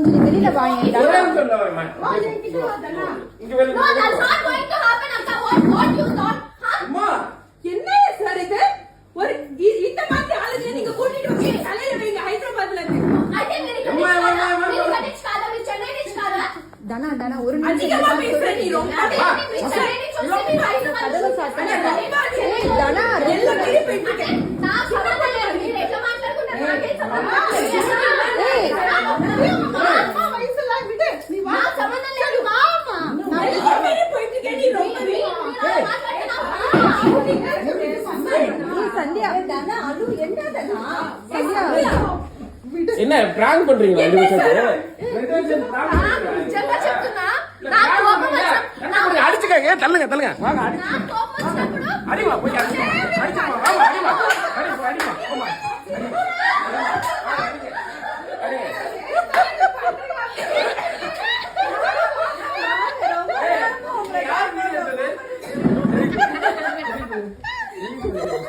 கொஞ்சம் நீ வெளியில வாங்க. என்ன சார் இது? ஒரு இந்த மாதிரி ஆளுங்க நீங்க கூட்டிட்டு வந்து தலையில வைங்க ஹைதராபாத்ல இருந்து. தனா தனா ஒரு அதிகமா பேசுற நீ ரொம்ப கதவை சாத்துங்க. தனா எல்லாம் வெளிய போயிட்டு நான் சொன்னதே எங்க மாட்டறக்கு நான் வயசுல விடு நீ வா சம்பந்தம் இல்ல வாமா நான் வெளிய போயிட்டு நீ ரொம்ப சந்தியா தனா அனு என்ன தனா சந்தியா என்ன பிராங்க் பண்றீங்களா ரெண்டு பேரும்? அடிச்சுக்கங்க, தள்ளுங்க வாங்க அடிங்க போய்